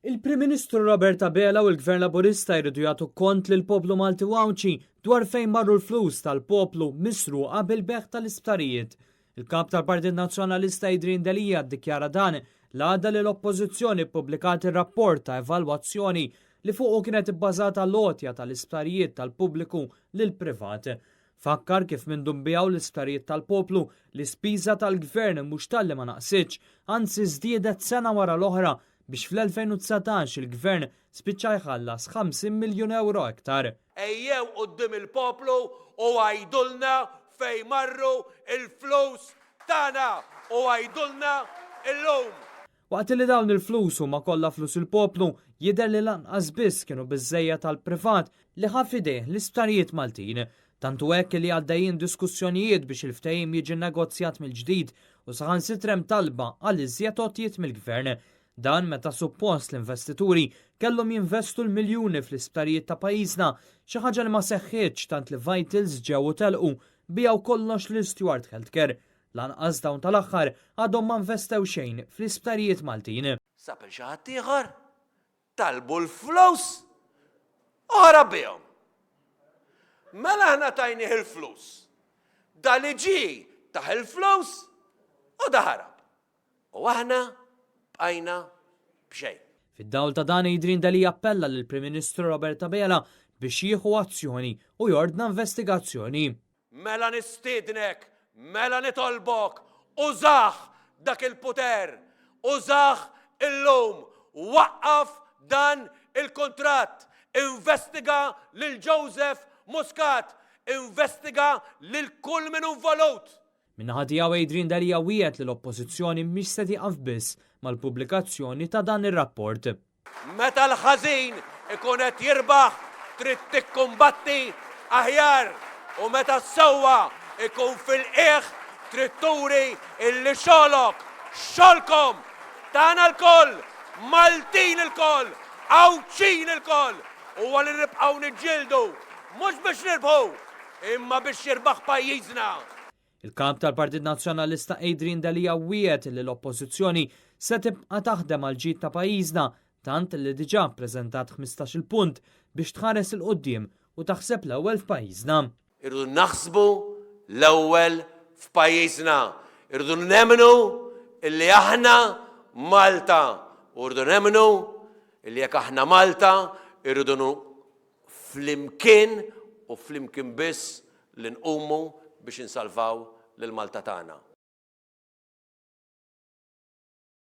Il-Prim Ministru Roberta Bela u l-Gvern Laburista jridu jagħtu kont lil poplu Malti Wawċi dwar fejn marru l-flus tal-poplu misruqa bil-beħ tal-isptarijiet. Il-kap tal-Partit Nazzjonalista Adrian Delija ddikjara dan l-għadda li l-Oppożizzjoni ppubblikat ir-rapport ta' evalwazzjoni li fuqu kienet ibbażata l-għotja tal-isptarijiet tal-pubbliku lil privat. Fakkar kif minn dumbijaw l-isptarijiet tal-poplu l-ispiża tal-Gvern mhux tal-li ma naqsitx, anzi żdiedet sena wara l-oħra biex fl-2019 il-Gvern spiċċa jħallas 50 miljun euro iktar. Ejjew qudiem il-poplu u għajdulna fejn marru il-flus tagħna u għajdulna illum. Waqt li dawn il-flus huma kollha flus il-poplu, jidher li lanqas biss kienu biżżejjed tal-privat li ħaf idejh l-isptarijiet Maltin. Tantu hekk li għaddejjin diskussjonijiet biex il-ftehim jiġi negozjat mill-ġdid u saħansitrem talba għal iżjed għotjiet mill-Gvern. Dan meta suppost l-investituri kellhom jinvestu l-miljuni fl-isptarijiet ta' pajjiżna, xi ħaġa li ma seħħitx tant li Vitals ġew telqu bijaw kollox lil Stewart Healthcare. Lanqas dawn tal-aħħar għadhom ma investew xejn fl-isptarijiet Maltin. Sapel xi ħadd ieħor talbu l-flus oħra bihom. Mela aħna tajnih il-flus. Da li ġie taħ il-flus u daħarab. U aħna bqajna b'xejn. Fid-dawl ta' dan Adrian Delija appella lill-Prim Ministru Roberta Bela biex jieħu azzjoni u jordna investigazzjoni. Mela nistiednek, mela nitolbok, użaħ dak il-puter, użaħ illum, waqqaf dan il-kontratt, investiga lil Joseph Muscat, investiga lil kull min involut. Minnaħa tiegħu Adrian Delija wiegħed li l-Oppożizzjoni mhix se tieqaf biss mal-pubblikazzjoni ta' dan ir-rapport. Meta l-ħażin ikun qed jirbaħ trid tikkumbatti aħjar u meta s-sewwa ikun fil-qiegħ trid turi illi xogħlok, xogħolkom tagħna l-koll, Maltin il-koll, Għawċin il-koll u għalli nibqgħu niġġieldu mhux biex nirbħu imma biex jirbaħ pajjiżna. Il-kap tal-Partit Nazzjonalista Adrian Delija wiegħed li l-Oppożizzjoni se tibqa' taħdem għal ġid ta' pajjiżna tant li diġà ppreżentat 15-il punt biex tħares il-qudiem u taħseb l-ewwel f'pajjiżna. Irridu naħsbu l-ewwel f'pajjiżna. Irridu nemmnu illi aħna Malta u rridu nemmnu illi jekk aħna Malta irridu flimkien u flimkien biss li nqumu biex insalvaw lil Malta tagħna.